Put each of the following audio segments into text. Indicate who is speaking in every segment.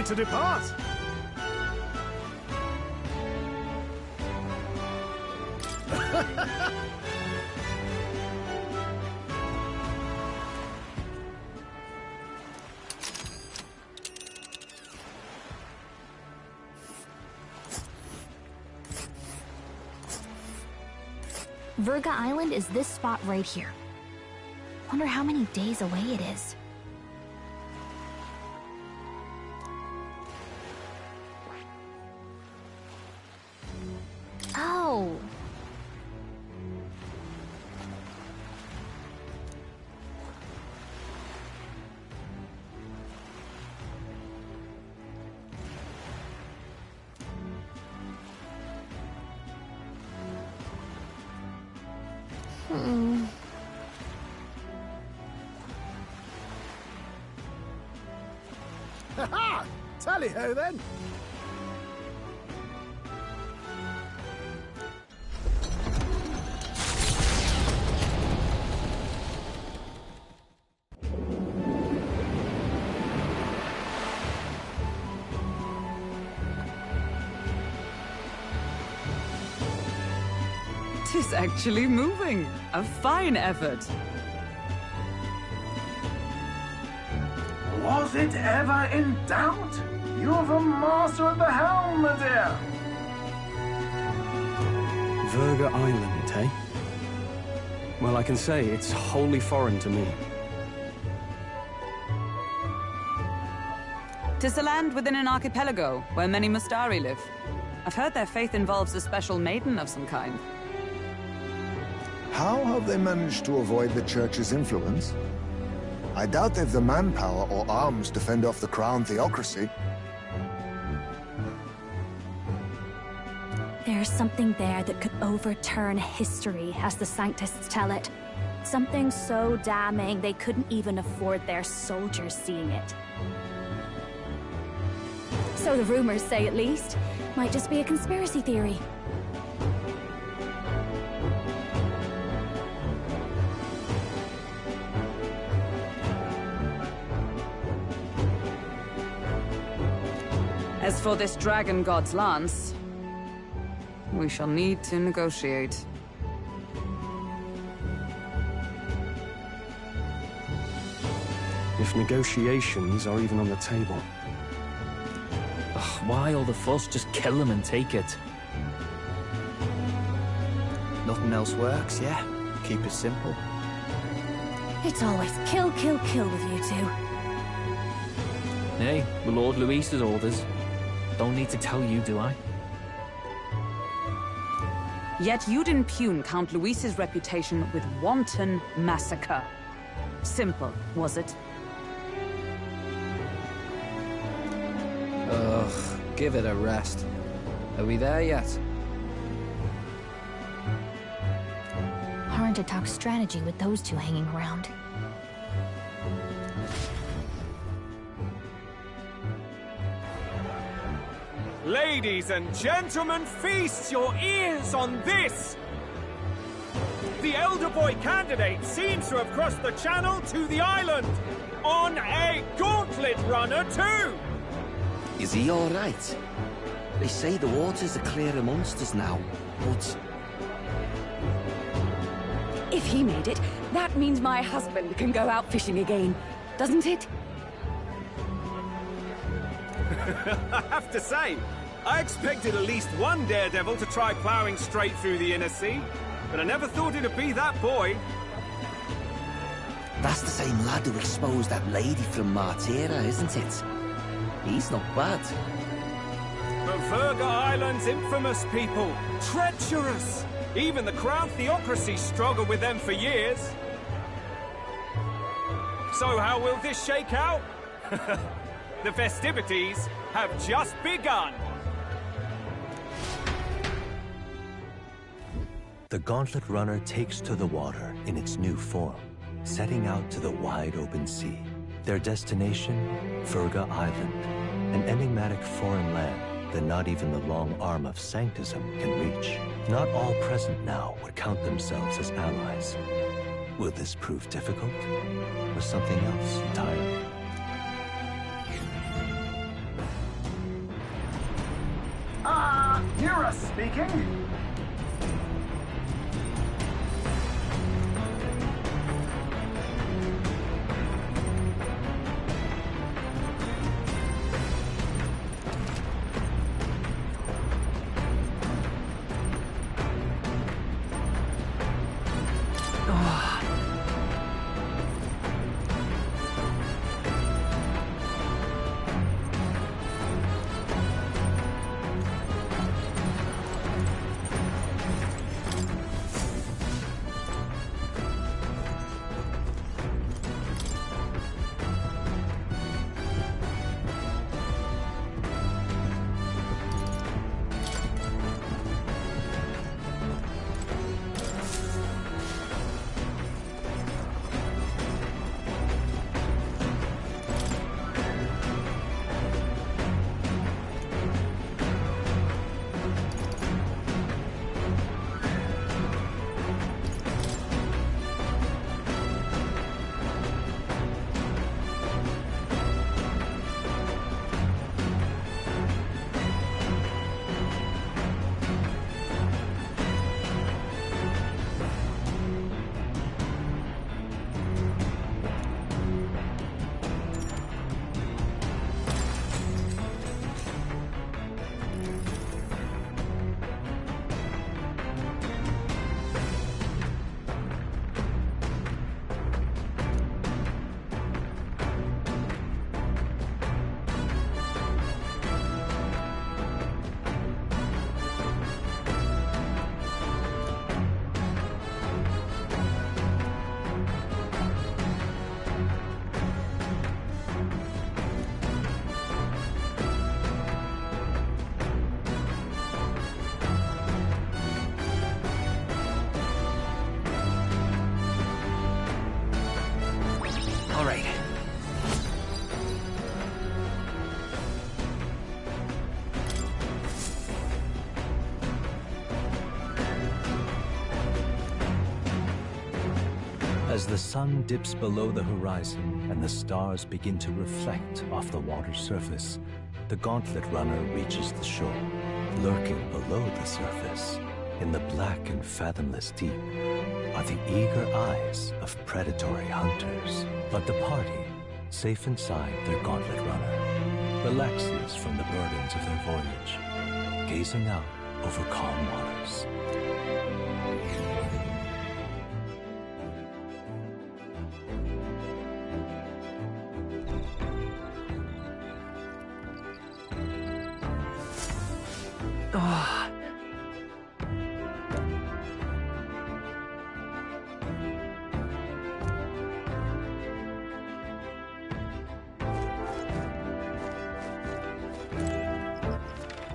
Speaker 1: ready to depart.
Speaker 2: Virga Island is this spot right here. Wonder how many days away it is. Oh.
Speaker 1: Ha-ha! Tally-ho then!
Speaker 3: Tis actually moving. A fine effort.
Speaker 4: Was it ever in doubt? You're the master at the helm, my dear.
Speaker 5: Virga Island, eh? Well, I can say it's wholly foreign to me.
Speaker 3: 'Tis a land within an archipelago, where many Mustari live. I've heard their faith involves a special maiden of some kind.
Speaker 6: How have they managed to avoid the Church's influence? I doubt they've the manpower or arms to fend off the Crown theocracy.
Speaker 2: There's something there that could overturn history, as the Sanctists tell it. Something so damning they couldn't even afford their soldiers seeing it. So the rumors say, at least. Might just be a conspiracy theory.
Speaker 3: As for this dragon god's lance, we shall need to negotiate.
Speaker 5: If negotiations are even on the table.
Speaker 7: Ugh, why all the fuss? Just kill them and take it.
Speaker 8: Nothing else works, yeah? Keep it simple.
Speaker 2: It's always kill, kill, kill with you two.
Speaker 7: Hey, the Lord Luis's orders. Don't need to tell you, do I?
Speaker 3: Yet you'd impugn Count Luis's reputation with wanton massacre. Simple, was it?
Speaker 8: Ugh, give it a rest. Are we there yet?
Speaker 2: Hard to talk strategy with those two hanging around.
Speaker 9: Ladies and gentlemen, feast your ears on this! The elder boy candidate seems to have crossed the channel to the island! On a gauntlet runner too!
Speaker 10: Is he alright? They say the waters are clear amongst us now, but...
Speaker 11: If he made it, that means my husband can go out fishing again, doesn't it?
Speaker 9: I have to say, I expected at least one daredevil to try ploughing straight through the inner sea, but I never thought it'd be that boy.
Speaker 10: That's the same lad who exposed that lady from Martira, isn't it? He's not bad.
Speaker 9: But Virga Island's infamous people, treacherous! Even the Crown theocracy struggled with them for years. So how will this shake out? The festivities have just begun!
Speaker 12: The Gauntlet Runner takes to the water in its new form, setting out to the wide open sea. Their destination, Virga Island, an enigmatic foreign land that not even the long arm of Sanctism can reach. Not all present now would count themselves as allies. Will this prove difficult, or something else entirely?
Speaker 4: Virga speaking.
Speaker 8: All right.
Speaker 12: As the sun dips below the horizon and the stars begin to reflect off the water's surface, the gauntlet runner reaches the shore. Lurking below the surface, in the black and fathomless deep, are the eager eyes of predatory hunters. But the party, safe inside their gauntlet runner, relaxes from the burdens of their voyage, gazing out over calm waters.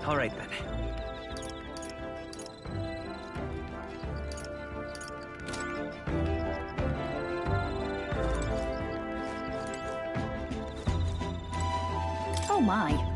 Speaker 8: All right, then.
Speaker 2: Oh my.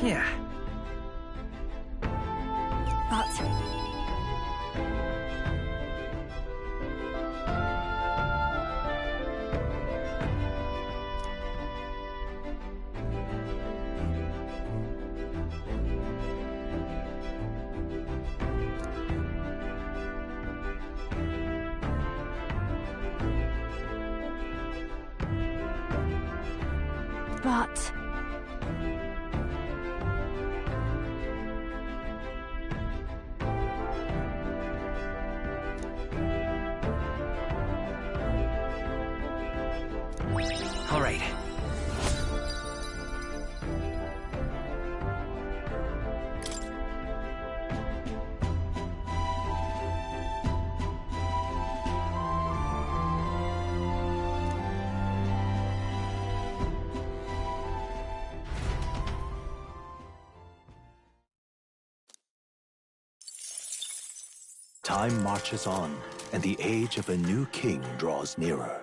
Speaker 8: Yeah.
Speaker 2: But... But...
Speaker 8: All right.
Speaker 12: Time marches on, and the age of a new king draws nearer.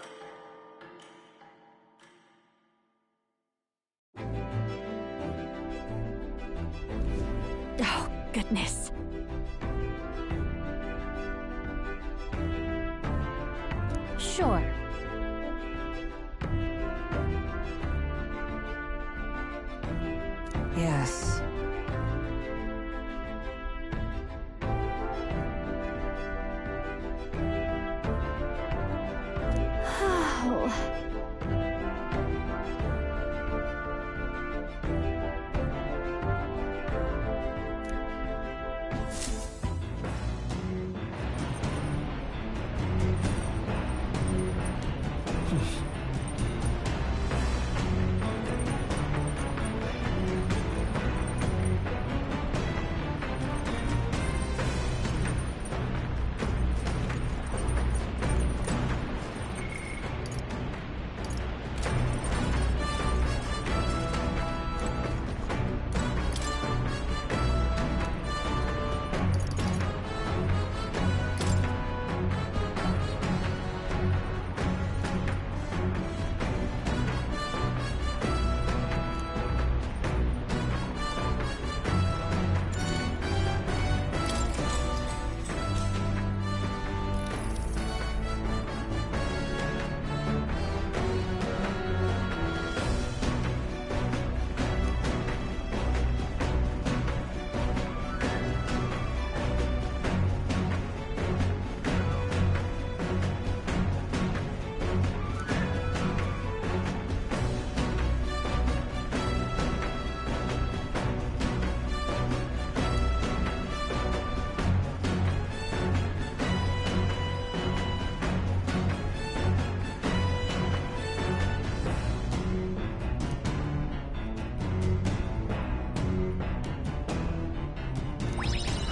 Speaker 2: Oh, goodness. Sure.
Speaker 3: Yes.
Speaker 2: Oh.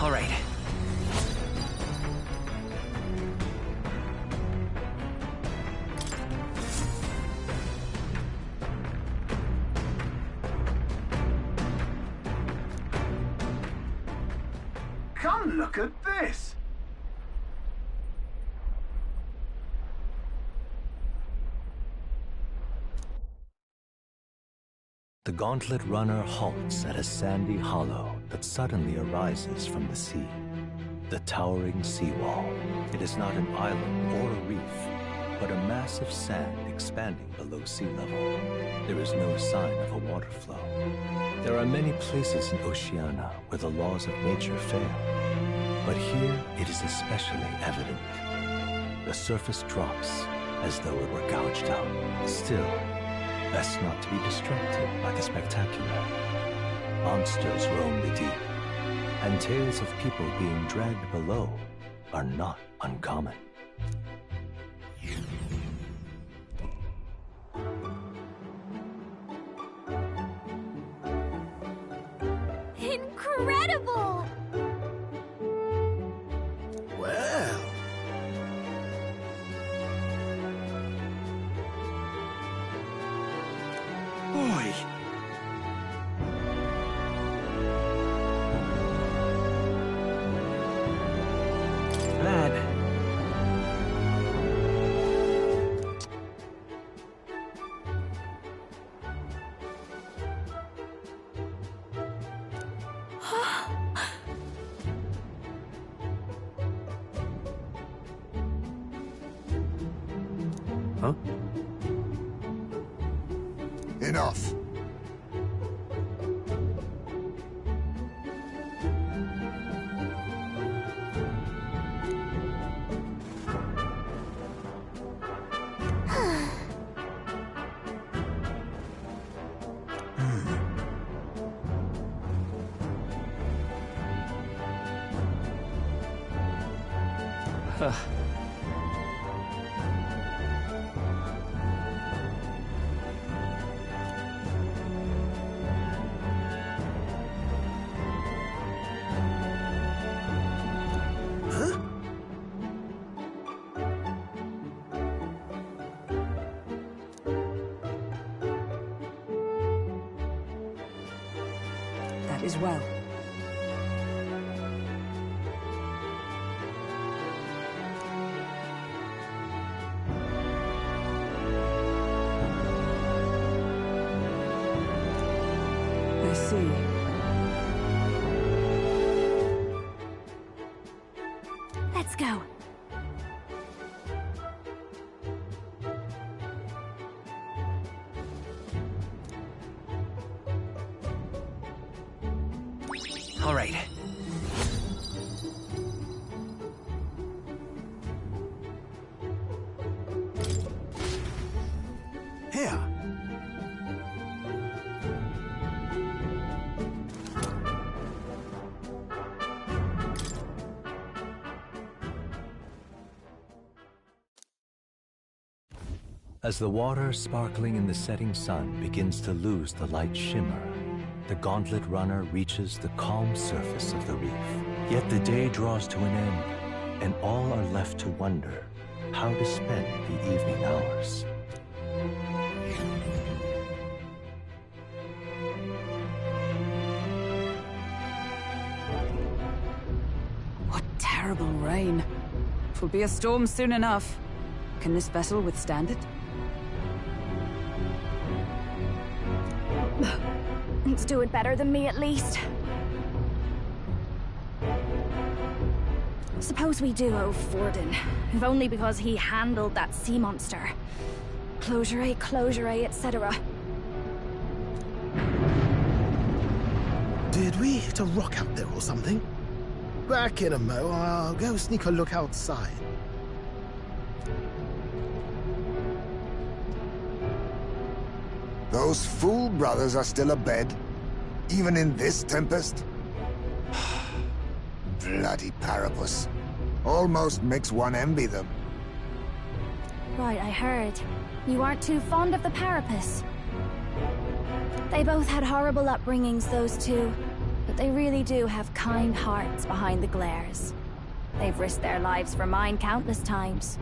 Speaker 8: All right.
Speaker 4: Come look at this!
Speaker 12: The gauntlet runner halts at a sandy hollow that suddenly arises from the sea. The towering seawall. It is not an island or a reef, but a mass of sand expanding below sea level. There is no sign of a water flow. There are many places in Oceania where the laws of nature fail, but here it is especially evident. The surface drops as though it were gouged out. Still, best not to be distracted by the spectacular. Monsters roam the deep, and tales of people being dragged below are not uncommon.
Speaker 2: Incredible!
Speaker 1: Well. Boy.
Speaker 8: Lad.
Speaker 5: Huh?
Speaker 6: Enough.
Speaker 3: That is well. see.
Speaker 2: Let's go.
Speaker 7: All right.
Speaker 1: Here.
Speaker 12: As the water sparkling in the setting sun begins to lose the light shimmer, the gauntlet runner reaches the calm surface of the reef. Yet the day draws to an end, and all are left to wonder how to spend the evening hours.
Speaker 3: What terrible rain. Twill be a storm soon enough. Can this vessel withstand it?
Speaker 2: It's doing better than me, at least. Suppose we do owe Forden, if only because he handled that sea monster. Closure, etc.
Speaker 1: Did we hit a rock out there or something? Back in a mo, I'll go sneak a look outside.
Speaker 6: Those fool brothers are still abed, even in this tempest? Bloody Parapus. Almost makes one envy them.
Speaker 2: Right, I heard. You aren't too fond of the Parapus. They both had horrible upbringings, those two. But they really do have kind hearts behind the glares. They've risked their lives for mine countless times.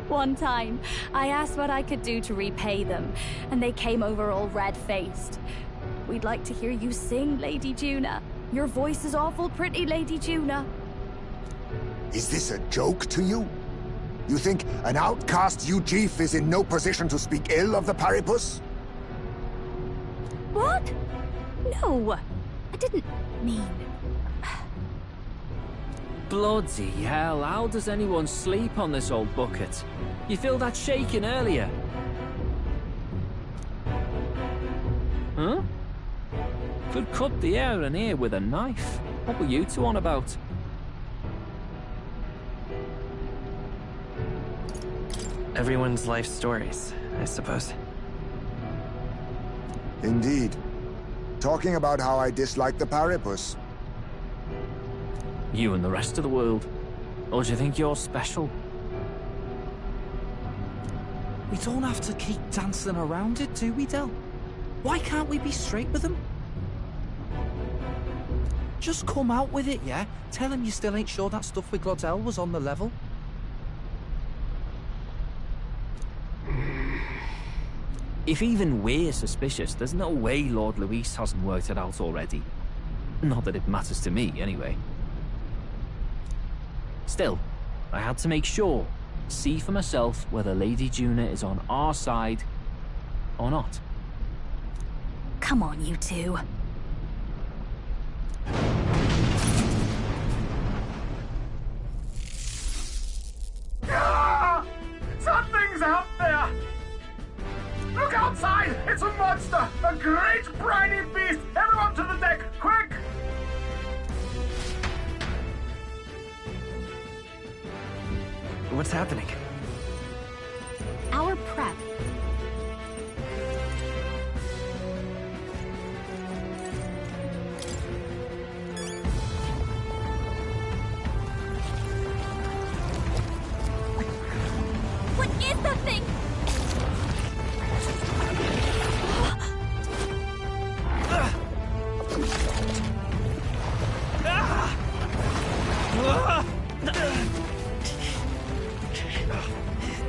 Speaker 2: One time, I asked what I could do to repay them, and they came over all red-faced. We'd like to hear you sing, Lady Juna. Your voice is awful pretty, Lady Juna.
Speaker 6: Is this a joke to you? You think an outcast Ujief is in no position to speak ill of the Paripus?
Speaker 2: What? No, I didn't mean...
Speaker 7: Bloody hell, how does anyone sleep on this old bucket? You feel that shaking earlier? Huh? Could cut the air in here with a knife. What were you two on about?
Speaker 8: Everyone's life stories, I suppose.
Speaker 6: Indeed. Talking about how I dislike the Paripus.
Speaker 7: You and the rest of the world. Or do you think you're special?
Speaker 8: We don't have to keep dancing around it, do we, Del? Why can't we be straight with them? Just come out with it, yeah? Tell him you still ain't sure that stuff with Glodell was on the level.
Speaker 7: If even we're suspicious, there's no way Lord Luis hasn't worked it out already. Not that it matters to me, anyway. Still, I had to make sure, see for myself whether Lady Juna is on our side or not.
Speaker 2: Come on, you two.
Speaker 4: Ah! Something's out there! Look outside! It's a monster! A great briny beast! Everyone to the deck, quick!
Speaker 8: What's happening?
Speaker 2: Our prep. What is that thing?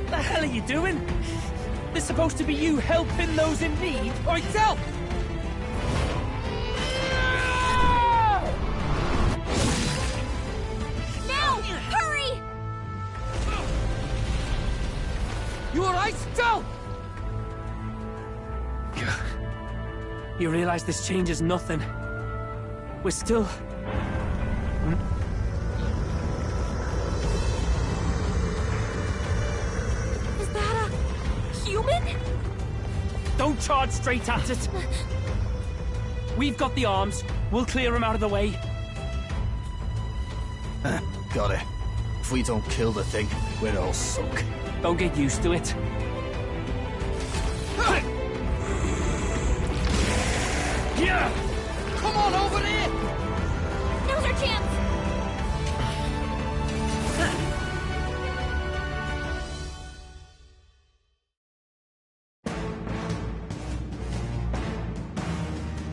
Speaker 7: What the hell are you doing? This is supposed to be you helping those in need, or itself!
Speaker 2: Now! Hurry!
Speaker 7: You alright, Del?
Speaker 5: You realize this changes nothing. We're still...
Speaker 2: Is that a human?
Speaker 5: Don't charge straight at it. We've got the arms. We'll clear him out of the way.
Speaker 1: Got it. If we don't kill the thing, we're all sunk.
Speaker 5: Don't get used to it.
Speaker 1: Yeah!
Speaker 8: Come on, over there!
Speaker 2: Now's our chance!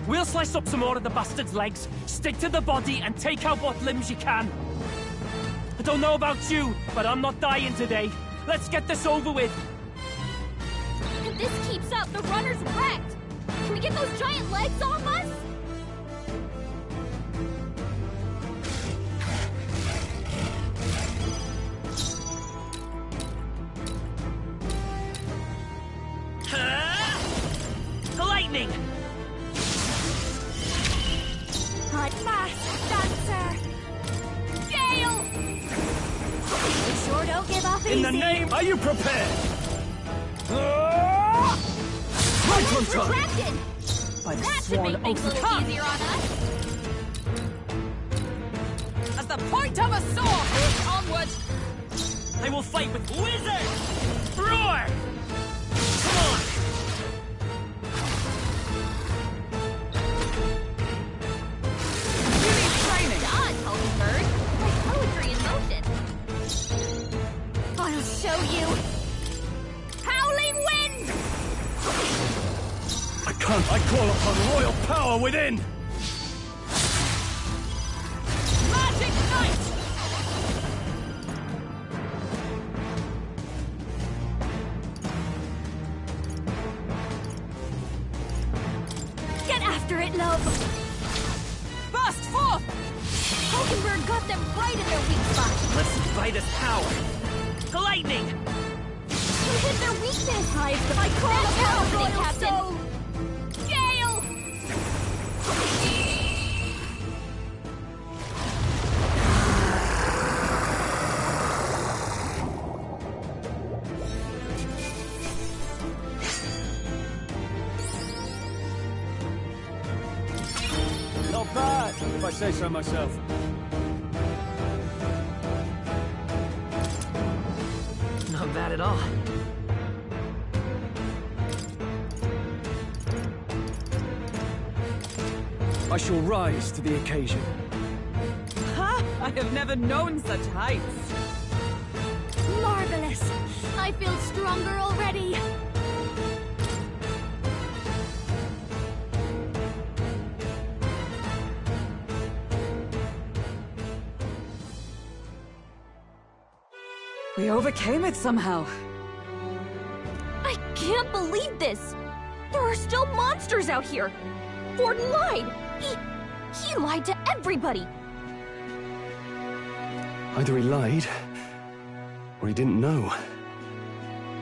Speaker 5: We'll slice up some more of the bastard's legs, stick to the body, and take out what limbs you can. I don't know about you, but I'm not dying today. Let's get this over with.
Speaker 2: If this keeps up, the runner's wrecked! Can we get those giant legs off us?
Speaker 5: Lightning!
Speaker 2: Fast dancer! Gale! We sure don't give up easy.
Speaker 5: In the name, are you prepared?
Speaker 2: Right retracted!
Speaker 5: By the
Speaker 2: That should make things a little easier on us.
Speaker 11: As the point of a sword moves onward.
Speaker 5: I will fight with wizard! Roar! Come on!
Speaker 2: Bird. Like poetry in motion. I'll show you. Howling wind!
Speaker 5: I can't. I call upon royal power within!
Speaker 11: Magic Knight!
Speaker 2: Get after it, love!
Speaker 11: Burst forth!
Speaker 2: Hulkenberg got them right in their weak spot.
Speaker 5: Let's fight his power! Lightning!
Speaker 2: You hit their weakness! I call upon royal Captain! Gale!
Speaker 5: Not bad, if I say so myself.
Speaker 7: Not bad at all.
Speaker 5: I shall rise to the occasion.
Speaker 11: Ha! I have never known such heights.
Speaker 2: Marvelous! I feel stronger already.
Speaker 11: We overcame it somehow.
Speaker 2: I can't believe this! There are still monsters out here! Forden lied! He lied to everybody!
Speaker 5: Either he lied, or he didn't know.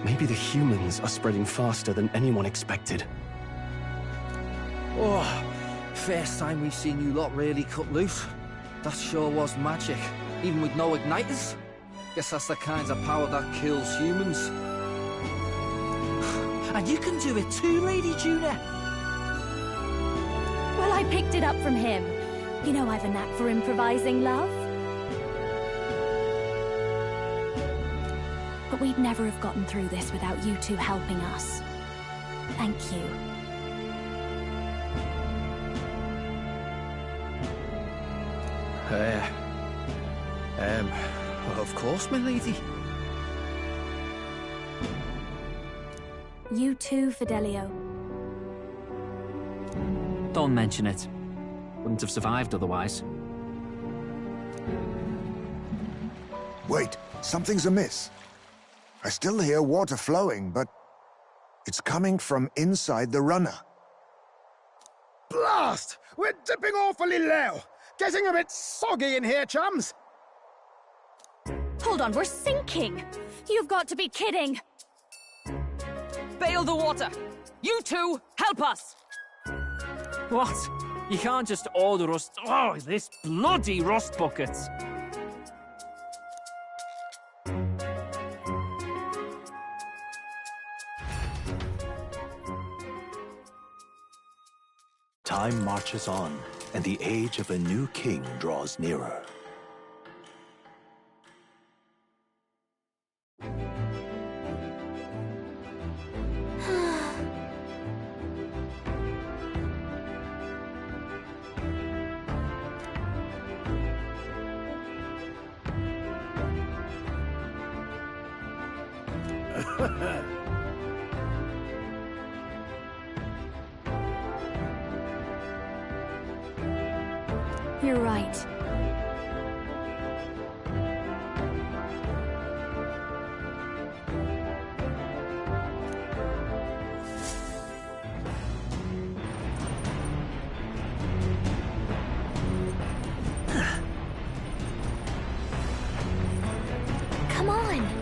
Speaker 5: Maybe the humans are spreading faster than anyone expected.
Speaker 8: Oh, first time we've seen you lot really cut loose. That sure was magic, even with no igniters. Guess that's the kind of power that kills humans. And you can do it too, Lady Juna.
Speaker 2: Well, I picked it up from him. You know I've a knack for improvising, love. But we'd never have gotten through this without you two helping us. Thank you.
Speaker 8: Of course, my lady.
Speaker 2: You too, Fidelio.
Speaker 7: Don't mention it. Wouldn't have survived otherwise.
Speaker 6: Wait, something's amiss. I still hear water flowing, but it's coming from inside the runner.
Speaker 1: Blast! We're dipping awfully low. Getting a bit soggy in here, chums.
Speaker 2: Hold on, we're sinking! You've got to be kidding!
Speaker 11: Bail the water! You two, help us!
Speaker 7: What? You can't just order us... Oh, this bloody rust bucket!
Speaker 12: Time marches on, and the age of a new king draws nearer.
Speaker 2: You're right. Come on.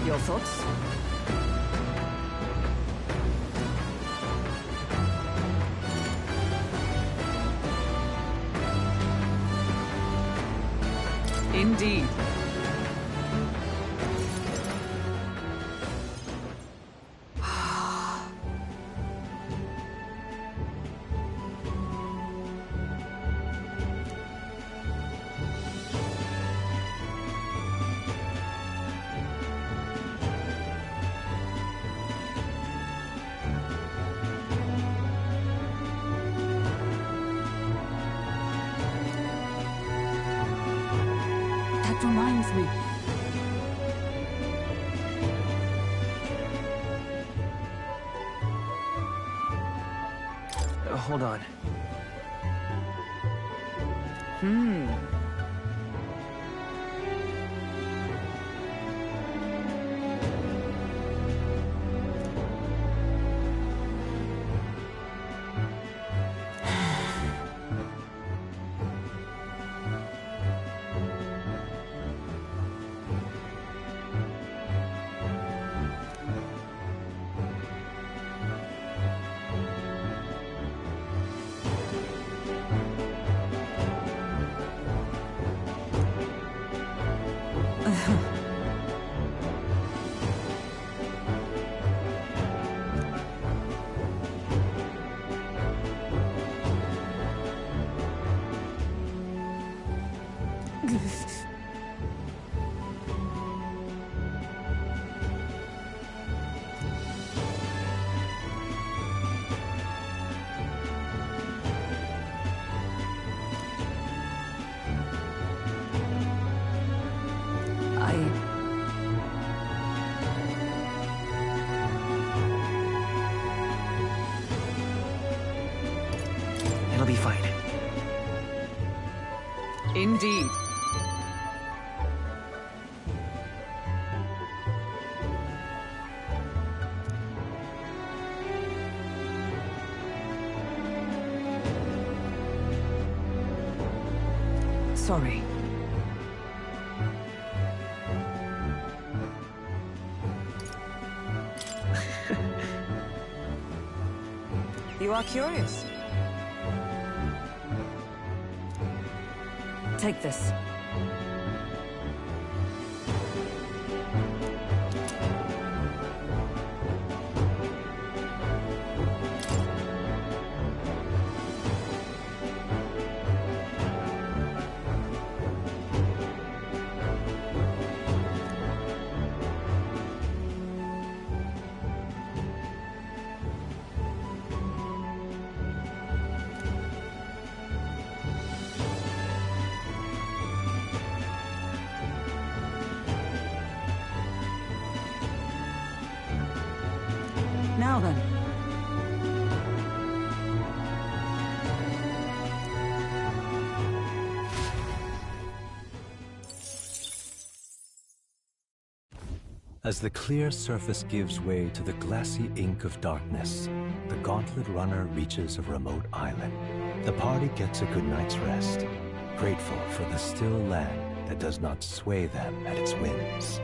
Speaker 3: Your thoughts? Indeed. That reminds me.
Speaker 7: Hold on. It'll be fine.
Speaker 3: Indeed. Sorry. You are curious. Take this. Now then.
Speaker 12: As the clear surface gives way to the glassy ink of darkness, the gauntlet runner reaches a remote island. The party gets a good night's rest, grateful for the still land that does not sway them at its whims.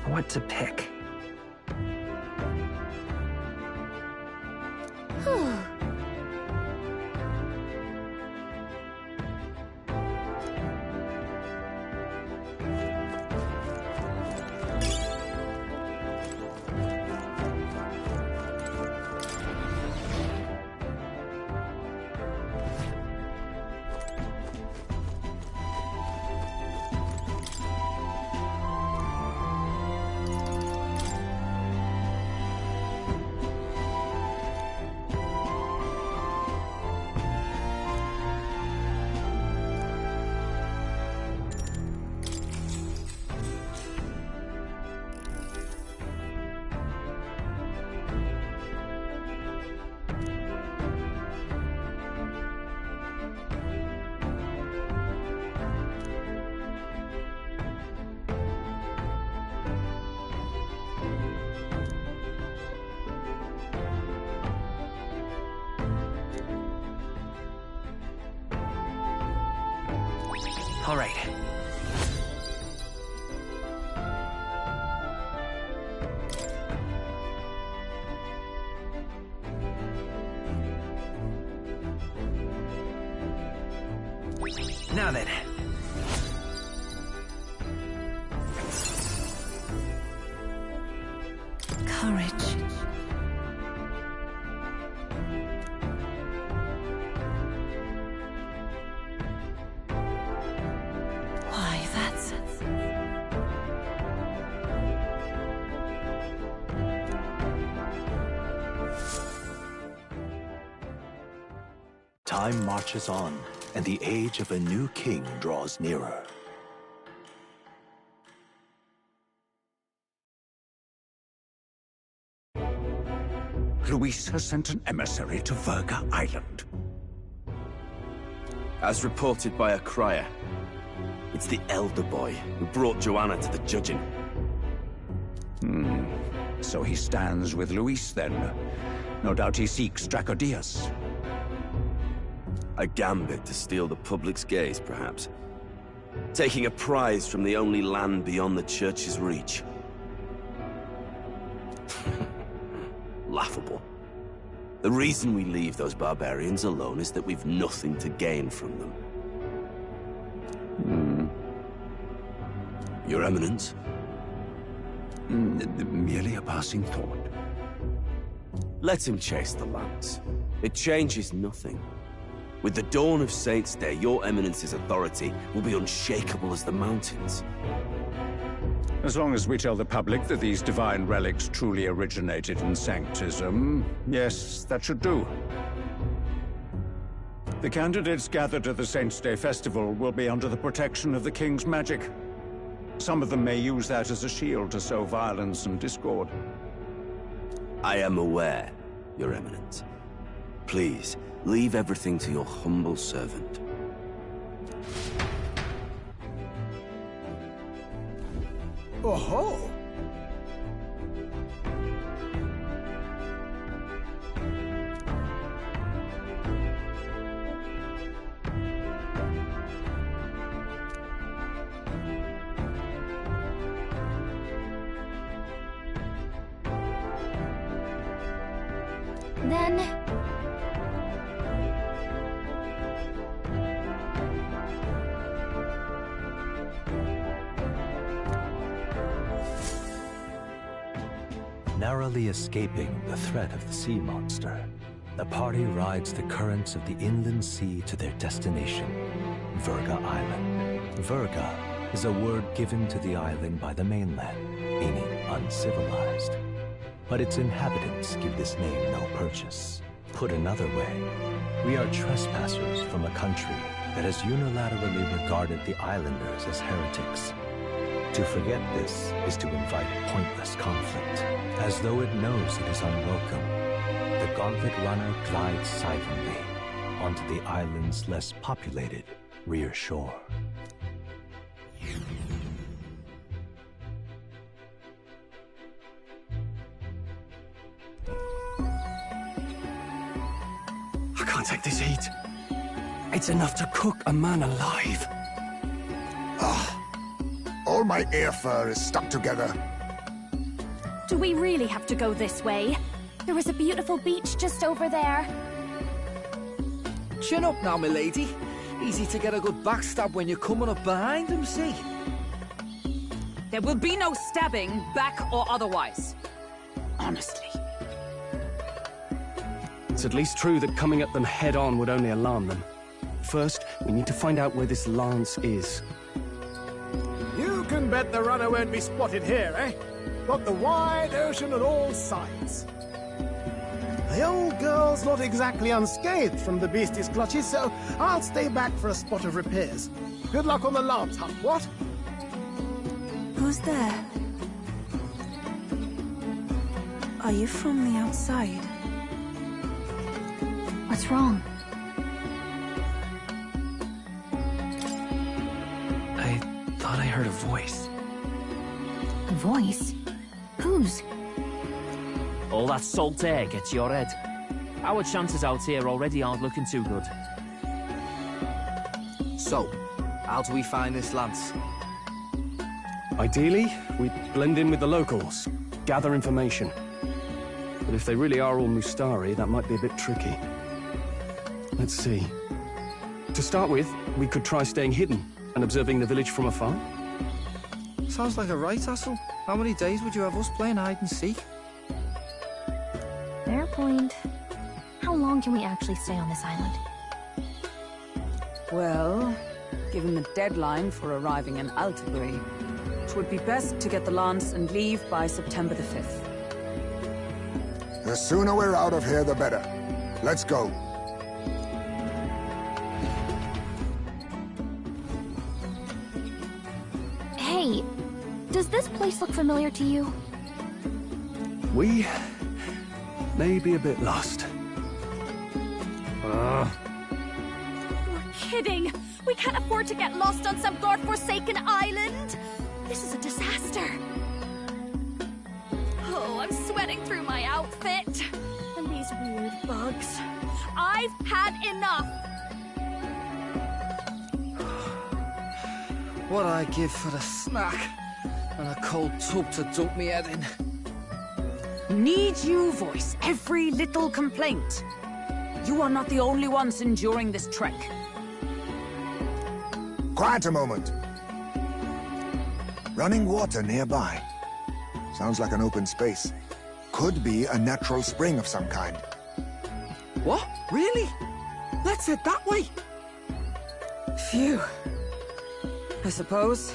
Speaker 7: What to pick? All right. Now then.
Speaker 11: Courage.
Speaker 12: Time marches on, and the age of a new king draws nearer.
Speaker 13: Luis has sent an emissary to Virga Island.
Speaker 10: As reported by a crier, it's the elder boy who brought Joanna to the judging.
Speaker 13: So he stands with Luis, then. No doubt he seeks Dracodius.
Speaker 10: A gambit to steal the public's gaze, perhaps. Taking a prize from the only land beyond the church's reach. Laughable. The reason we leave those barbarians alone is that we've nothing to gain from them. Your Eminence?
Speaker 13: Merely a passing thought.
Speaker 10: Let him chase the lance. It changes nothing. With the dawn of Saints' Day, your Eminence's authority will be unshakable as the mountains.
Speaker 13: As long as we tell the public that these divine relics truly originated in Sanctism, yes, that should do. The candidates gathered at the Saints' Day Festival will be under the protection of the King's magic. Some of them may use that as a shield to sow violence and discord.
Speaker 10: I am aware, Your Eminence. Please, leave everything to your humble servant.
Speaker 1: Oh-ho!
Speaker 2: Then...
Speaker 12: Narrowly escaping the threat of the sea monster, the party rides the currents of the inland sea to their destination, Virga Island. Virga is a word given to the island by the mainland, meaning uncivilized. But its inhabitants give this name no purchase. Put another way, we are trespassers from a country that has unilaterally regarded the islanders as heretics. To forget this is to invite pointless conflict, as though it knows it is unwelcome. The gauntlet runner glides silently onto the island's less populated rear shore.
Speaker 14: I can't take this heat. It's enough to cook a man alive.
Speaker 6: All my ear fur is stuck together.
Speaker 2: Do we really have to go this way? There was a beautiful beach just over there.
Speaker 8: Chin up now, milady. Easy to get a good backstab when you're coming up behind him, see?
Speaker 3: There will be no stabbing, back or otherwise. Honestly.
Speaker 14: It's at least true that coming at them head-on would only alarm them. First, we need to find out where this lance is.
Speaker 1: You can bet the runner won't be spotted here, eh? Got the wide ocean on all sides. The old girl's not exactly unscathed from the beastie's clutches, so I'll stay back for a spot of repairs. Good luck on the lance hunt, what?
Speaker 15: Who's there? Are you from the outside?
Speaker 2: What's wrong?
Speaker 14: I thought I heard a voice.
Speaker 2: A voice? Whose?
Speaker 7: All that salt air gets your head. Our chances out here already aren't looking too good.
Speaker 8: So, how do we find this lance?
Speaker 14: Ideally, we'd blend in with the locals, gather information. But if they really are all Mustari, that might be a bit tricky. Let's see. To start with, we could try staying hidden and observing the village from afar.
Speaker 8: Sounds like a right hassle. How many days would you have us playing hide and seek?
Speaker 2: Fair point. How long can we actually stay on this island?
Speaker 3: Well, given the deadline for arriving in Altabri, it would be best to get the lance and leave by September the 5th.
Speaker 6: The sooner we're out of here, the better. Let's go.
Speaker 2: Hey, does this place look familiar to you?
Speaker 14: We may be a bit lost.
Speaker 2: You're kidding! We can't afford to get lost on some godforsaken island! This is a disaster! Oh, I'm sweating through my outfit. And these weird bugs. I've had enough!
Speaker 8: What I give for a snack and a cold tub to dunk me head in.
Speaker 3: Need you voice every little complaint? You are not the only ones enduring this trek.
Speaker 6: Quiet a moment. Running water nearby. Sounds like an open space. Could be a natural spring of some kind.
Speaker 8: What? Really? Let's head that way.
Speaker 3: Phew. I suppose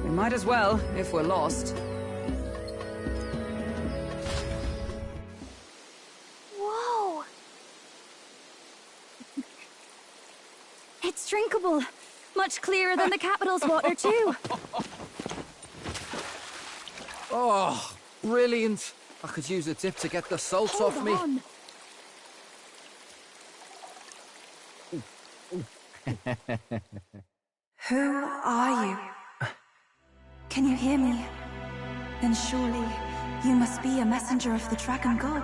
Speaker 3: we might as well, if we're lost.
Speaker 2: Whoa! It's drinkable. Much clearer than the capital's water, too.
Speaker 8: Oh, brilliant. I could use a dip to get the salt off me.
Speaker 2: On.
Speaker 15: Who are you? Can you hear me? Then surely you must be a messenger of the Dragon God.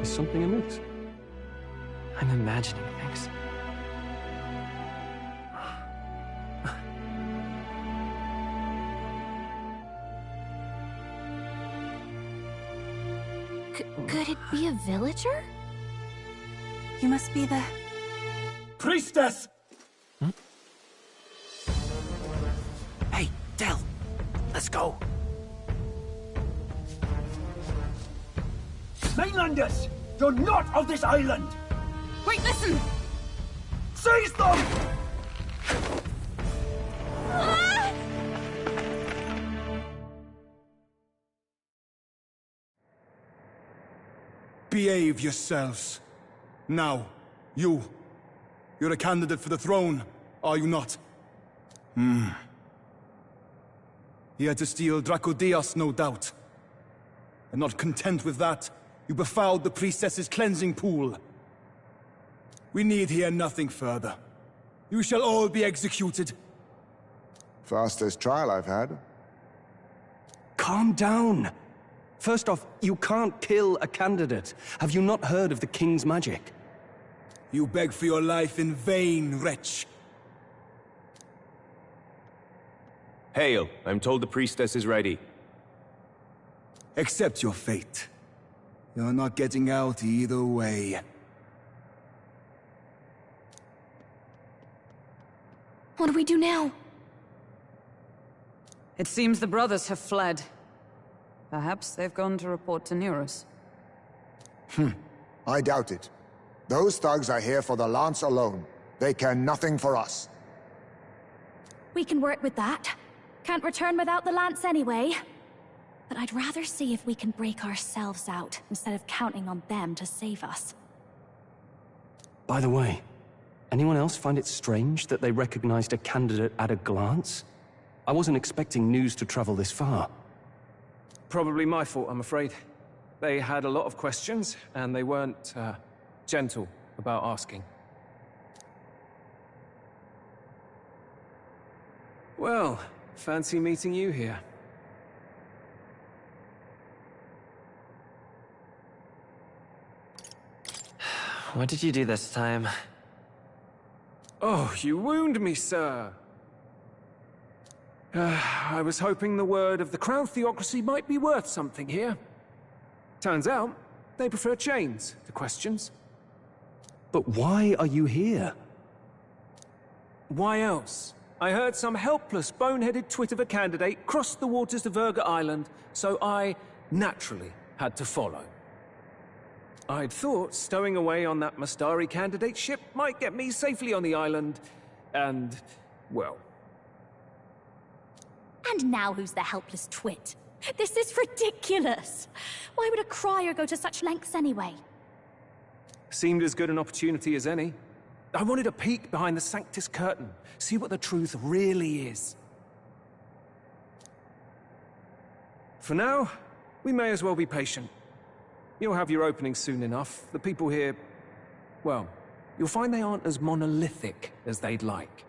Speaker 14: Is something amiss?
Speaker 5: I'm imagining things.
Speaker 2: Could it be a villager?
Speaker 15: You must be the...
Speaker 4: Priestess!
Speaker 5: Hey, Del, let's go.
Speaker 4: Mainlanders! You're not of this island!
Speaker 3: Wait, listen!
Speaker 4: Seize them!
Speaker 16: Behave yourselves. Now, you're a candidate for the throne, are you not? Here to steal Dracodios, no doubt. And not content with that, you befouled the priestess's cleansing pool. We need hear nothing further. You shall all be executed.
Speaker 6: Fastest trial I've had.
Speaker 14: Calm down. First off, you can't kill a candidate. Have you not heard of the King's magic?
Speaker 16: You beg for your life in vain, wretch.
Speaker 17: Hail, I'm told the priestess is ready.
Speaker 16: Accept your fate. You're not getting out either way.
Speaker 11: What do we do now?
Speaker 3: It seems the brothers have fled. Perhaps they've gone to report to Neurus.
Speaker 6: I doubt it. Those thugs are here for the lance alone. They care nothing for us.
Speaker 2: We can work with that. Can't return without the lance anyway. But I'd rather see if we can break ourselves out, instead of counting on them to save us.
Speaker 14: By the way, anyone else find it strange that they recognized a candidate at a glance? I wasn't expecting news to travel this far.
Speaker 9: Probably my fault, I'm afraid. They had a lot of questions, and they weren't, gentle about asking. Well, fancy meeting you here.
Speaker 18: What did you do this time?
Speaker 9: Oh, you wound me, sir. I was hoping the word of the Crown Theocracy might be worth something here. Turns out, they prefer chains to questions.
Speaker 14: But why are you here?
Speaker 9: Why else? I heard some helpless, boneheaded twit of a candidate crossed the waters of Virga Island, so I, naturally, had to follow. I'd thought stowing away on that Mastari candidate ship might get me safely on the island, and, well...
Speaker 2: And now who's the helpless twit? This is ridiculous! Why would a crier go to such lengths anyway?
Speaker 9: Seemed as good an opportunity as any. I wanted a peek behind the Sanctus curtain, see what the truth really is. For now, we may as well be patient. You'll have your opening soon enough. The people here, well, you'll find they aren't as monolithic as they'd like.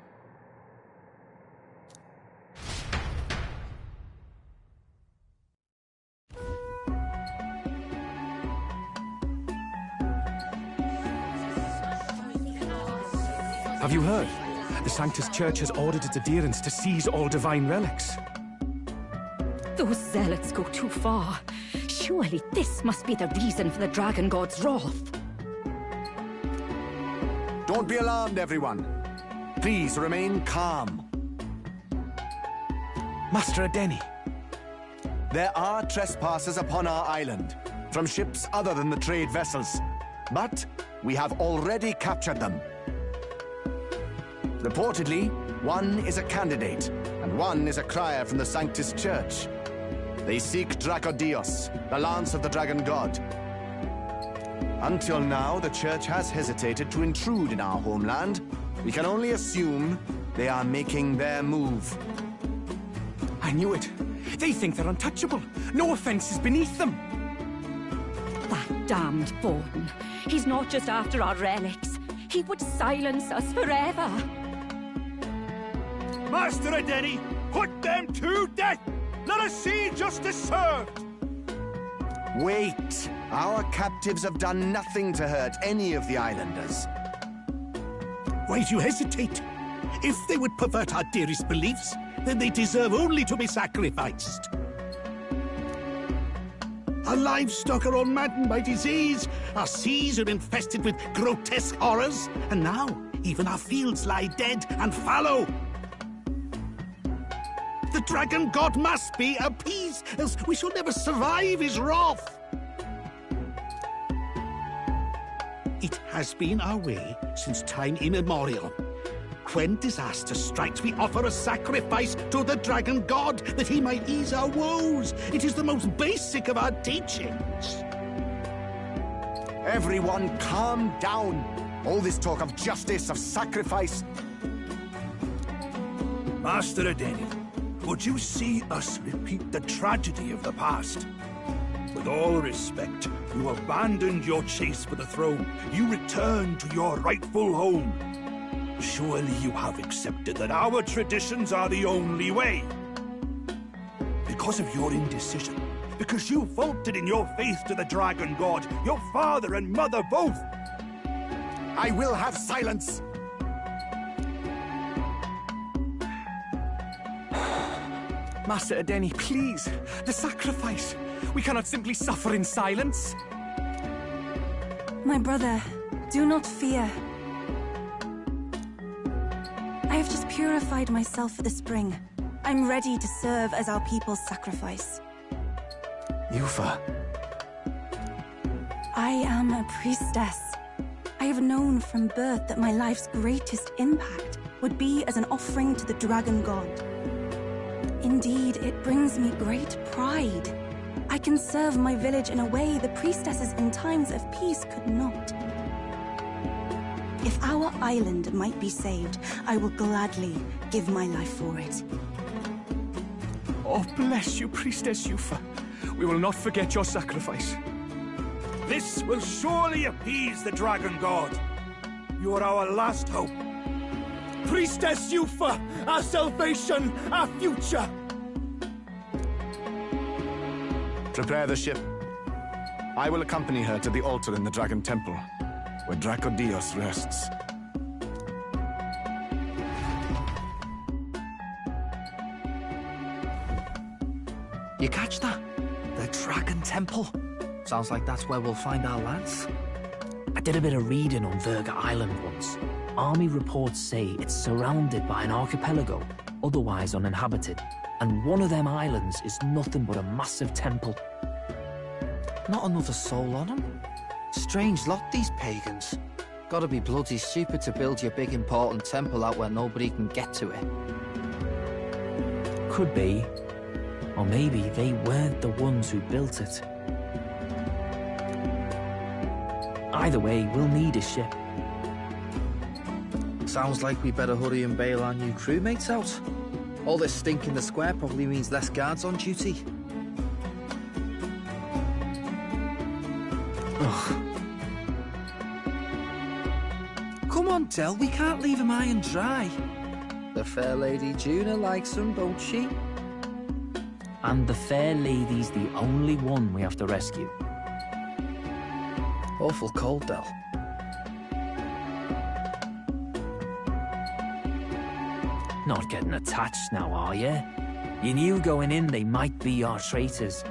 Speaker 19: Have you heard? The Sanctus Church has ordered its adherents to seize all divine relics.
Speaker 11: Those zealots go too far. Surely this must be the reason for the Dragon God's wrath.
Speaker 20: Don't be alarmed, everyone. Please remain calm.
Speaker 19: Master Adeni.
Speaker 20: There are trespassers upon our island, from ships other than the trade vessels. But we have already captured them. Reportedly, one is a candidate, and one is a crier from the Sanctus Church. They seek Dracodios, the lance of the Dragon God. Until now, the Church has hesitated to intrude in our homeland. We can only assume they are making their move.
Speaker 19: I knew it. They think they're untouchable. No offense is beneath them.
Speaker 11: That damned Borden. He's not just after our relics. He would silence us forever.
Speaker 4: Master Adeni, put them to death! Let us see justice served!
Speaker 20: Wait! Our captives have done nothing to hurt any of the islanders.
Speaker 1: Why do you hesitate? If they would pervert our dearest beliefs, then they deserve only to be sacrificed. Our livestock are all maddened by disease, our seas are infested with grotesque horrors, and now even our fields lie dead and fallow. The Dragon God must be appeased, else we shall never survive his wrath. It has been our way since time immemorial. When disaster strikes, we offer a sacrifice to the Dragon God that he might ease our woes. It is the most basic of our teachings.
Speaker 20: Everyone calm down. All this talk of justice, of sacrifice.
Speaker 1: Master Adeni,
Speaker 21: would you see us repeat the tragedy of the past? With all respect, you abandoned your chase for the throne. You returned to your rightful home. Surely you have accepted that our traditions are the only way. Because of your indecision, because you faltered in your faith to the Dragon God, your father and mother both.
Speaker 20: I will have silence!
Speaker 19: Master Adeni, please! The sacrifice! We cannot simply suffer in silence!
Speaker 15: My brother, do not fear. I have just purified myself for the spring. I'm ready to serve as our people's sacrifice.
Speaker 19: Yufa.
Speaker 15: I am a priestess. I have known from birth that my life's greatest impact would be as an offering to the Dragon God. Indeed, it brings me great pride. I can serve my village in a way the priestesses in times of peace could not. If our island might be saved, I will gladly give my life for it.
Speaker 19: Oh, bless you, Priestess Yufa. We will not forget your sacrifice.
Speaker 21: This will surely appease the Dragon God. You are our last hope.
Speaker 16: Priestess Yufa, our salvation, our future!
Speaker 20: Prepare the ship. I will accompany her to the altar in the Dragon Temple, where Dracodios rests.
Speaker 8: You catch that? The Dragon Temple. Sounds like that's where we'll find our lads.
Speaker 7: I did a bit of reading on Virga Island once. Army reports say it's surrounded by an archipelago, otherwise uninhabited. And one of them islands is nothing but a massive temple.
Speaker 8: Not another soul on them? Strange lot, these pagans. Gotta be bloody stupid to build your big important temple out where nobody can get to it.
Speaker 7: Could be. Or maybe they weren't the ones who built it. Either way, we'll need a ship.
Speaker 8: Sounds like we better hurry and bail our new crewmates out. All this stink in the square probably means less guards on duty. Ugh. Come on, Del, we can't leave him high and dry. The fair lady Juna likes him, don't she?
Speaker 7: And the fair lady's the only one we have to rescue.
Speaker 8: Awful cold, Del.
Speaker 7: Not getting attached now, are you? You knew going in they might be our traitors.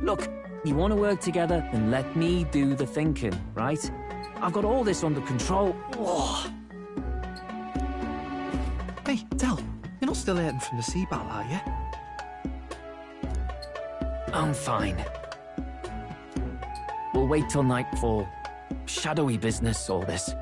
Speaker 7: Look, you want to work together, then let me do the thinking, right? I've got all this under control. Oh.
Speaker 8: Hey, Del, you're not still hurting from the sea battle, are you?
Speaker 7: I'm fine. We'll wait till nightfall. Shadowy business, all this.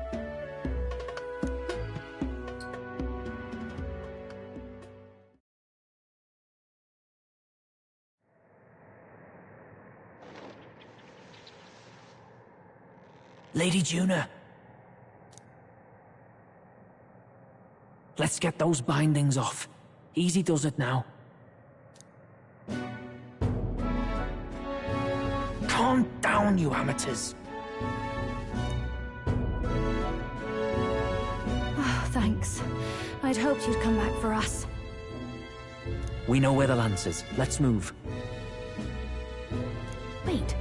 Speaker 7: Lady Juna. Let's get those bindings off. Easy does it now. Calm down, you amateurs.
Speaker 2: Oh, thanks. I'd hoped you'd come back for us.
Speaker 7: We know where the lance is. Let's move.
Speaker 2: Wait,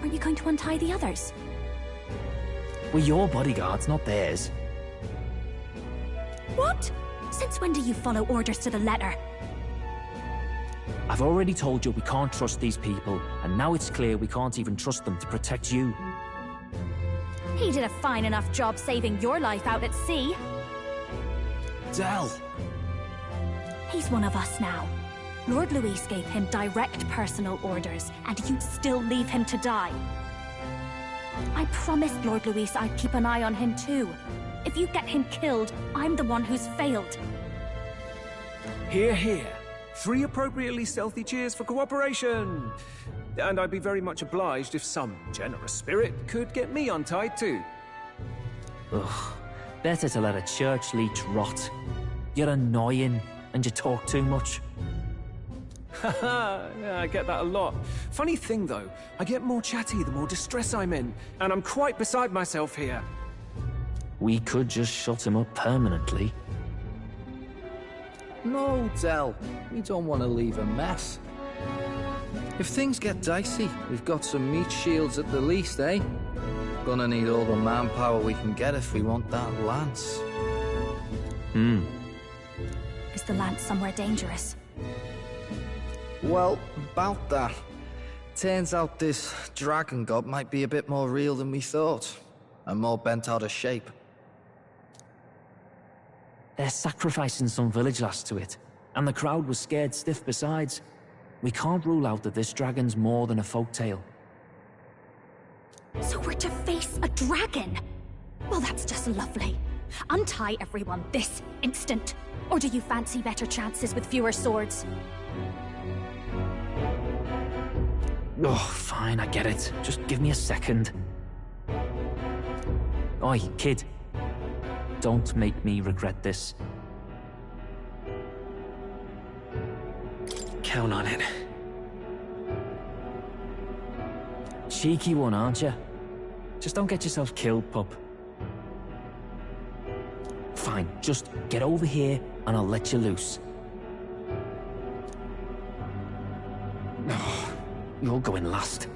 Speaker 2: aren't you going to untie the others?
Speaker 7: We're your bodyguards, not theirs.
Speaker 2: What? Since when do you follow orders to the letter?
Speaker 7: I've already told you we can't trust these people, and now it's clear we can't even trust them to protect you.
Speaker 2: He did a fine enough job saving your life out at sea.
Speaker 8: Del!
Speaker 2: He's one of us now. Lord Luis gave him direct personal orders, and you'd still leave him to die. I promised Lord Luis I'd keep an eye on him too. If you get him killed, I'm the one who's failed.
Speaker 9: Hear, hear. 3 appropriately stealthy cheers for cooperation. And I'd be very much obliged if some generous spirit could get me untied too.
Speaker 7: Ugh. Better to let a church leech rot. You're annoying. and you talk too much.
Speaker 19: Haha, yeah, I get that a lot. Funny thing though, I get more chatty the more distress I'm in, and I'm quite beside myself here.
Speaker 7: We could just shut him up permanently.
Speaker 8: No, Del. We don't want to leave a mess. If things get dicey, we've got some meat shields at the least, eh? Gonna need all the manpower we can get if we want that lance.
Speaker 2: Is the lance somewhere dangerous?
Speaker 8: Well, about that. Turns out this dragon god might be a bit more real than we thought. And more bent out of shape.
Speaker 7: They're sacrificing some village lass to it, and the crowd was scared stiff besides. We can't rule out that this dragon's more than a folktale.
Speaker 2: So we're to face a dragon? Well, that's just lovely. Untie everyone this instant. Or do you fancy better chances with fewer swords?
Speaker 7: Oh, fine, I get it. Just give me a second. Oi, kid. Don't make me regret this.
Speaker 18: Count on it.
Speaker 7: Cheeky one, aren't you? Just don't get yourself killed, pup. Fine, just get over here and I'll let you loose. Oh, you're going last.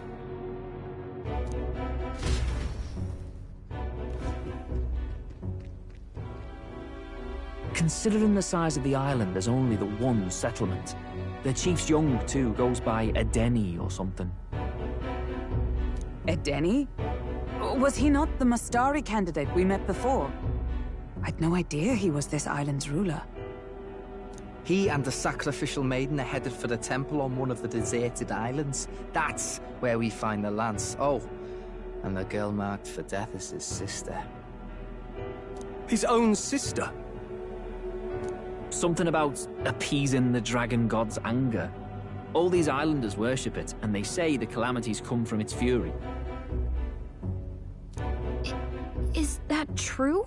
Speaker 7: Considering the size of the island, there's only the one settlement. The chief's young, too, goes by Edeni or something.
Speaker 3: Edeni? Was he not the Mustari candidate we met before? I'd no idea he was this island's ruler.
Speaker 8: He and the sacrificial maiden are headed for the temple on one of the deserted islands. That's where we find the lance. Oh, and the girl marked for death is his sister.
Speaker 19: His own sister?
Speaker 7: Something about appeasing the dragon god's anger. All these islanders worship it, and they say the calamities come from its fury.
Speaker 2: Is that true?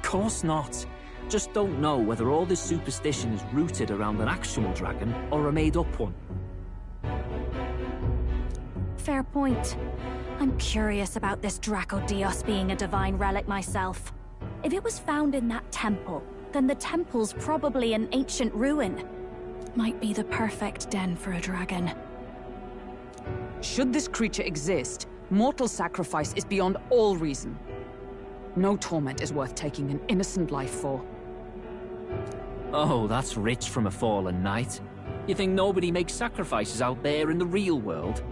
Speaker 7: Course not. Just don't know whether all this superstition is rooted around an actual dragon or a made-up one.
Speaker 2: Fair point. I'm curious about this Dracodios being a divine relic myself. If it was found in that temple, then the temple's probably an ancient ruin. Might be the perfect den for a dragon.
Speaker 3: Should this creature exist, mortal sacrifice is beyond all reason. No torment is worth taking an innocent life for.
Speaker 7: Oh, that's rich from a fallen knight. You think nobody makes sacrifices out there in the real world?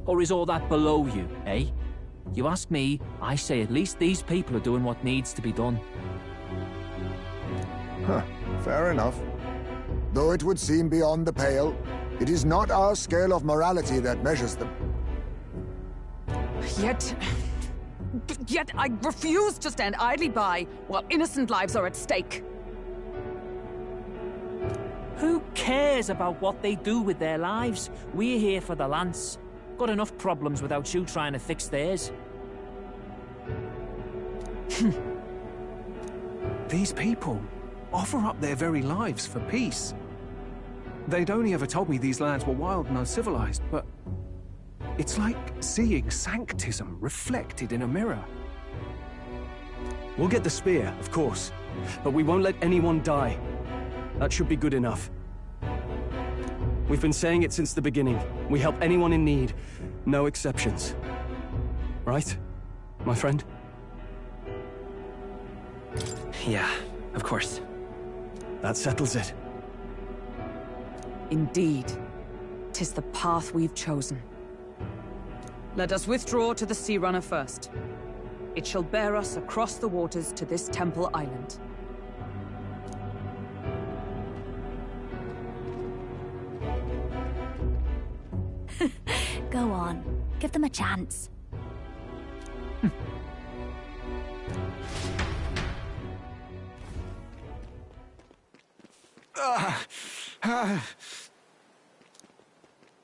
Speaker 7: Or is all that below you, eh? You ask me, I say at least these people are doing what needs to be done.
Speaker 6: Huh, fair enough. Though it would seem beyond the pale, it is not our scale of morality that measures them.
Speaker 3: Yet I refuse to stand idly by while innocent lives are at stake.
Speaker 7: Who cares about what they do with their lives? We're here for the lance. Got enough problems without you trying to fix theirs.
Speaker 19: These people offer up their very lives for peace. They'd only ever told me these lands were wild and uncivilized, but it's like seeing sanctism reflected in a mirror. We'll get the spear, of course, but we won't let anyone die. That should be good enough. We've been saying it since the beginning. We help anyone in need, no exceptions. Right, my friend?
Speaker 18: Yeah, of course.
Speaker 19: That settles it.
Speaker 3: Indeed. 'Tis the path we've chosen. Let us withdraw to the Sea Runner first. It shall bear us across the waters to this temple island.
Speaker 2: Go on. Give them a chance.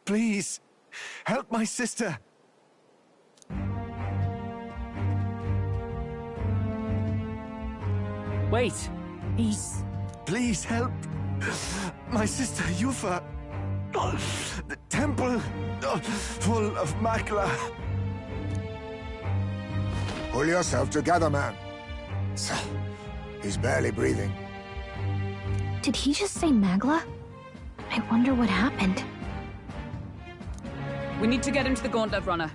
Speaker 6: Please, help my sister.
Speaker 7: Wait,
Speaker 5: He's...
Speaker 20: Please help. My sister Yufa. The temple full of Makla.
Speaker 6: Pull yourself together, man. He's barely breathing.
Speaker 2: Did he just say Magla? I wonder what happened.
Speaker 3: We need to get him to the Gauntlet Runner.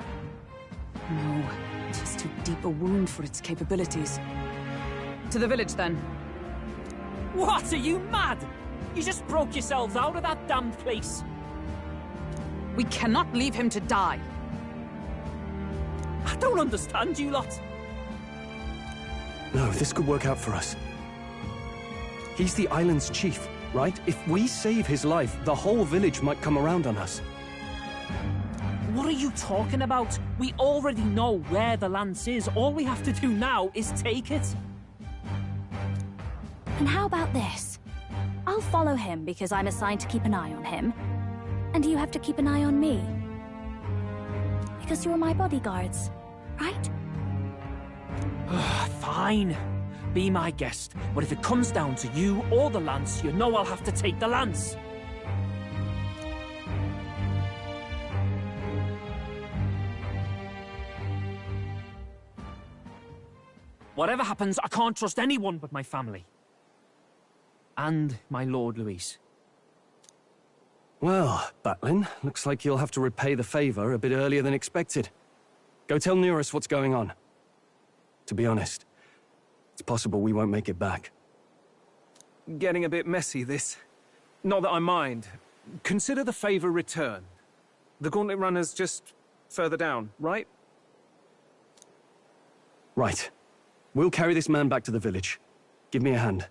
Speaker 3: No, it is too deep a wound for its capabilities. To the village, then.
Speaker 5: What, are you mad? You just broke yourselves out of that damned place.
Speaker 3: We cannot leave him to die.
Speaker 5: I don't understand you lot.
Speaker 19: No, this could work out for us. He's the island's chief, right? If we save his life, the whole village might come around on us.
Speaker 5: What are you talking about? We already know where the lance is. All we have to do now is take it.
Speaker 2: And how about this? I'll follow him because I'm assigned to keep an eye on him. And you have to keep an eye on me. Because you're my bodyguards, right?
Speaker 5: Fine. Be my guest. But if it comes down to you or the lance, you know I'll have to take the lance. Whatever happens, I can't trust anyone but my family. And my Lord Luis.
Speaker 19: Well, Batlin, looks like you'll have to repay the favor a bit earlier than expected. Go tell Neurus what's going on. To be honest, it's possible we won't make it back.
Speaker 9: Getting a bit messy, this. Not that I mind. Consider the favor returned. The Gauntlet Runner's just further down, right?
Speaker 19: Right. We'll carry this man back to the village. Give me a hand.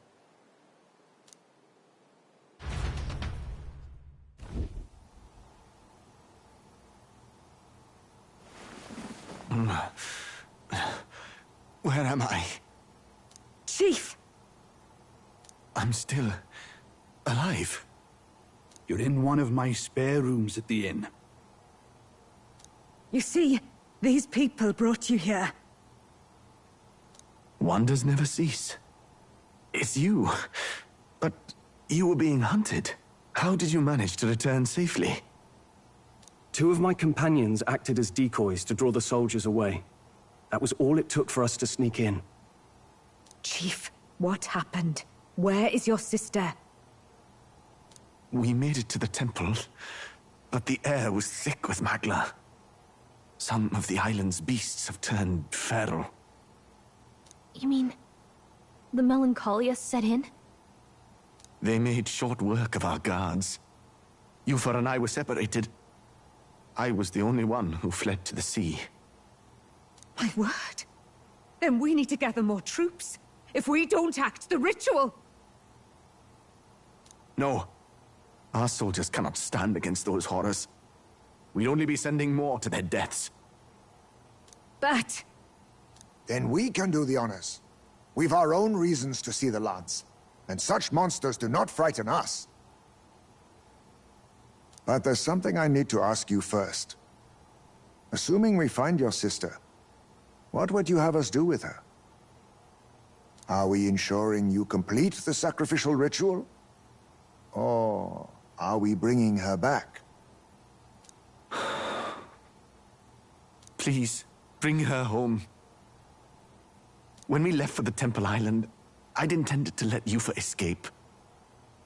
Speaker 20: Where am I?
Speaker 11: Chief!
Speaker 20: I'm still alive.
Speaker 21: You're in one of my spare rooms at the inn.
Speaker 11: You see, these people brought you here.
Speaker 20: Wonders never cease. It's you. But you were being hunted. How did you manage to return safely?
Speaker 19: 2 of my companions acted as decoys to draw the soldiers away. That was all it took for us to sneak in.
Speaker 11: Chief, what happened? Where is your sister?
Speaker 20: We made it to the temple, but the air was thick with Magla. Some of the island's beasts have turned feral.
Speaker 2: You mean... the melancholia set in?
Speaker 20: They made short work of our guards. Yufa and I were separated. I was the only one who fled to the sea.
Speaker 11: My word. Then we need to gather more troops. If we don't act, the ritual...
Speaker 20: No. Our soldiers cannot stand against those horrors. We'd only be sending more to their deaths.
Speaker 11: But...
Speaker 6: Then we can do the honors. We've our own reasons to see the lance, and such monsters do not frighten us. But there's something I need to ask you first. Assuming we find your sister, what would you have us do with her? Are we ensuring you complete the sacrificial ritual? Or are we bringing her back?
Speaker 20: Please, bring her home. When we left for the Temple Island, I'd intended to let Yufa escape.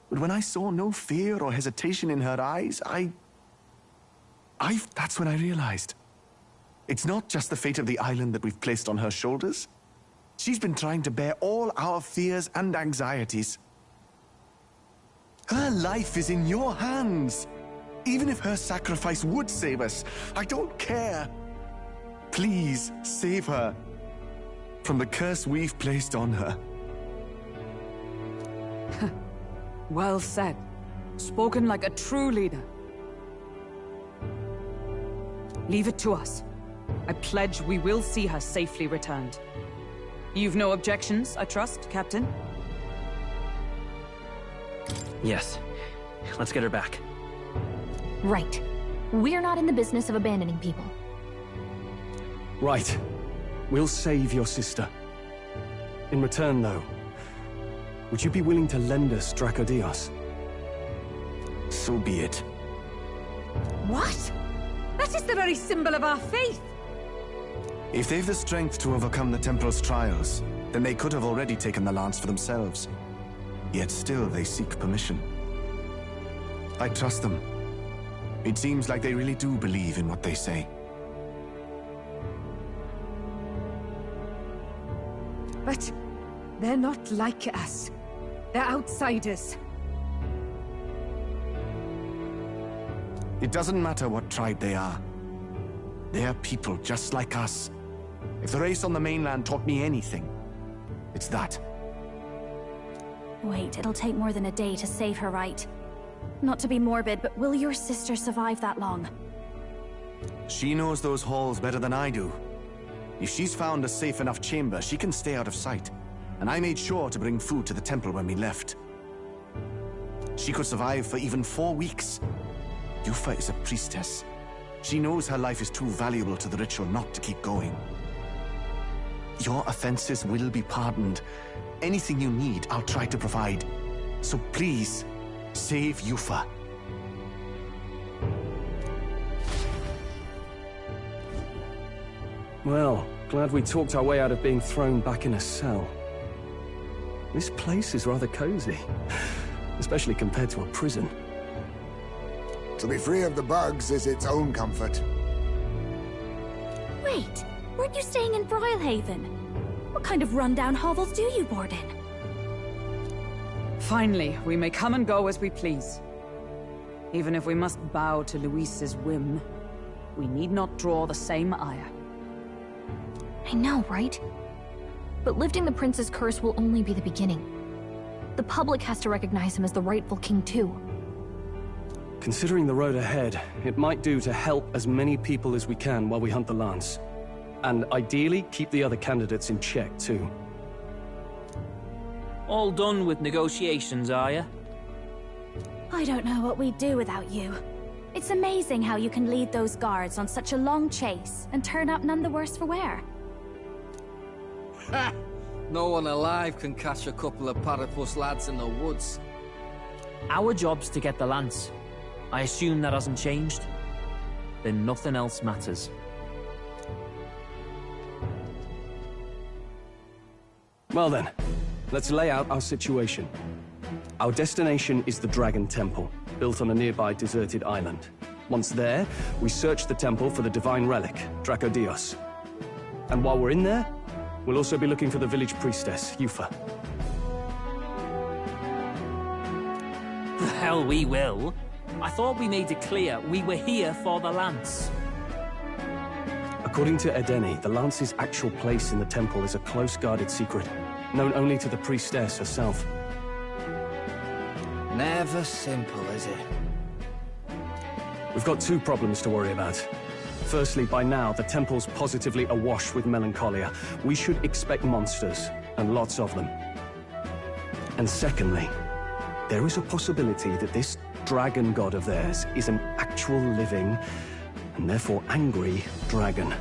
Speaker 20: But when I saw no fear or hesitation in her eyes, that's when I realized. It's not just the fate of the island that we've placed on her shoulders. She's been trying to bear all our fears and anxieties. Her life is in your hands. Even if her sacrifice would save us, I don't care. Please, save her from the curse we've placed on her.
Speaker 3: Well said. Spoken like a true leader. Leave it to us. I pledge we will see her safely returned. You've no objections, I trust, Captain?
Speaker 18: Yes. Let's get her back.
Speaker 2: Right. We're not in the business of abandoning people.
Speaker 19: Right. We'll save your sister. In return, though, Would you be willing to lend us Dracodios?
Speaker 20: So be it.
Speaker 11: What? That is the very symbol of our faith!
Speaker 20: If they've the strength to overcome the Temple's trials, then they could have already taken the lance for themselves. Yet still they seek permission. I trust them. It seems like they really do believe in what they say.
Speaker 11: But they're not like us. They're outsiders.
Speaker 20: It doesn't matter what tribe they are. They are people just like us. If the race on the mainland taught me anything, it's that.
Speaker 2: Wait, it'll take more than a day to save her, right? Not to be morbid, but will your sister survive that long?
Speaker 20: She knows those halls better than I do. If she's found a safe enough chamber, she can stay out of sight. And I made sure to bring food to the temple when we left. She could survive for even 4 weeks. Yufa is a priestess. She knows her life is too valuable to the ritual not to keep going. Your offenses will be pardoned. Anything you need, I'll try to provide. So please, save Yufa.
Speaker 19: Well, glad we talked our way out of being thrown back in a cell. This place is rather cozy, especially compared to a prison.
Speaker 6: To be free of the bugs is its own comfort.
Speaker 2: Wait, weren't you staying in Broilhaven? What kind of rundown hovels do you board in?
Speaker 3: Finally, we may come and go as we please. Even if we must bow to Luis's whim, we need not draw the same ire.
Speaker 13: I know, right? But lifting the prince's curse will only be the beginning. The public has to recognize him as the rightful king too.
Speaker 19: Considering the road ahead, it might do to help as many people as we can while we hunt the lance. And ideally, keep the other candidates in check too.
Speaker 18: All done with negotiations, are you?
Speaker 2: I don't know what we'd do without you. It's amazing how you can lead those guards on such a long chase and turn up none the worse for wear.
Speaker 8: Ha! No one alive can catch a couple of platypus lads in the woods.
Speaker 18: Our job's to get the lance. I assume that hasn't changed? Then nothing else matters.
Speaker 19: Well then, let's lay out our situation. Our destination is the Dragon Temple, built on a nearby deserted island. Once there, we search the temple for the divine relic, Dracodios. And while we're in there, we'll also be looking for the village priestess, Yufa.
Speaker 18: The hell we will. I thought we made it clear we were here for the lance.
Speaker 19: According to Edeni, the lance's actual place in the temple is a close-guarded secret, known only to the priestess herself.
Speaker 8: Never simple, is it?
Speaker 19: We've got 2 problems to worry about. Firstly, by now, the temple's positively awash with melancholia. We should expect monsters, and lots of them. And secondly, there is a possibility that this dragon god of theirs is an actual living, and therefore angry, dragon.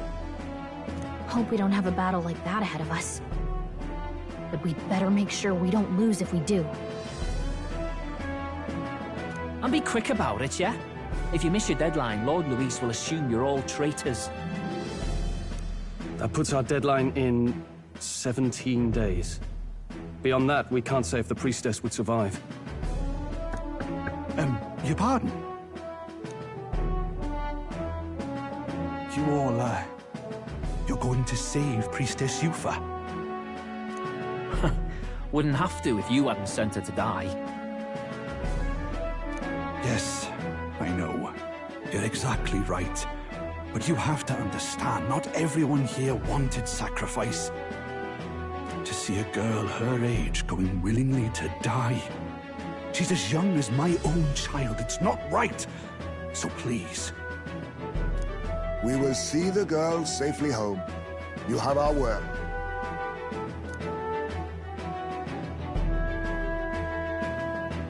Speaker 13: Hope we don't have a battle like that ahead of us. But we'd better make sure we don't lose if we do.
Speaker 18: And be quick about it, yeah? If you miss your deadline, Lord Luis will assume you're all traitors.
Speaker 19: That puts our deadline in 17 days. Beyond that, we can't say if the priestess would survive.
Speaker 21: Your pardon? You all, you're going to save Priestess Yufa?
Speaker 18: Wouldn't have to if you hadn't sent her to die.
Speaker 21: Yes, I know. You're exactly right. But you have to understand, not everyone here wanted sacrifice. To see a girl her age going willingly to die. She's as young as my own child. It's not right. So please.
Speaker 6: We will see the girl safely home. You have our word.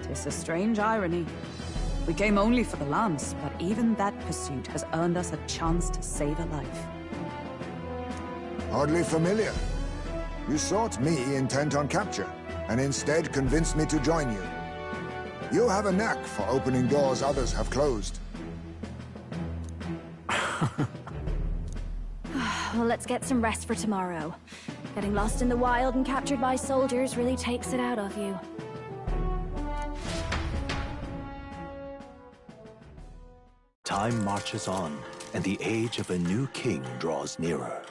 Speaker 3: Tis a strange irony. We came only for the lance, but even that pursuit has earned us a chance to save a life.
Speaker 6: Oddly familiar. You sought me intent on capture. and instead convinced me to join you. You have a knack for opening doors others have closed.
Speaker 2: Well, let's get some rest for tomorrow. Getting lost in the wild and captured by soldiers really takes it out of you.
Speaker 12: Time marches on, and the age of a new king draws nearer.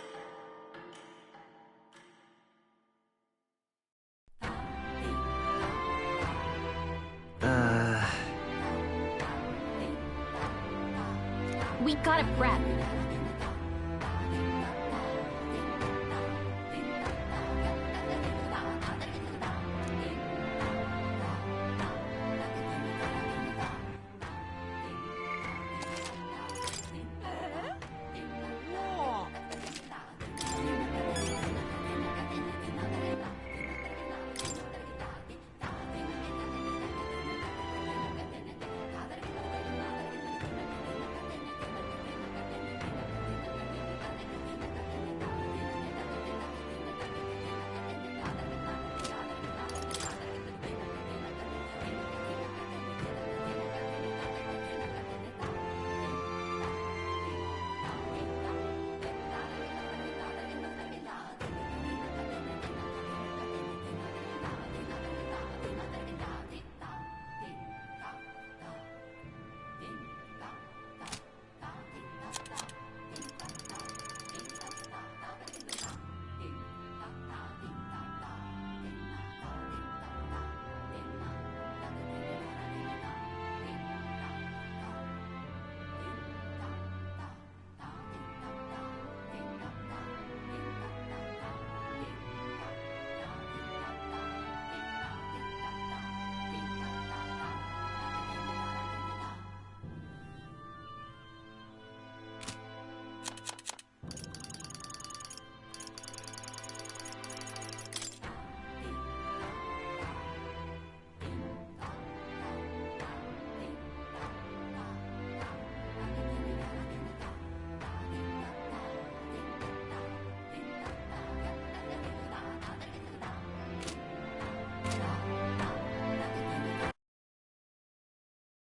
Speaker 13: We gotta prep.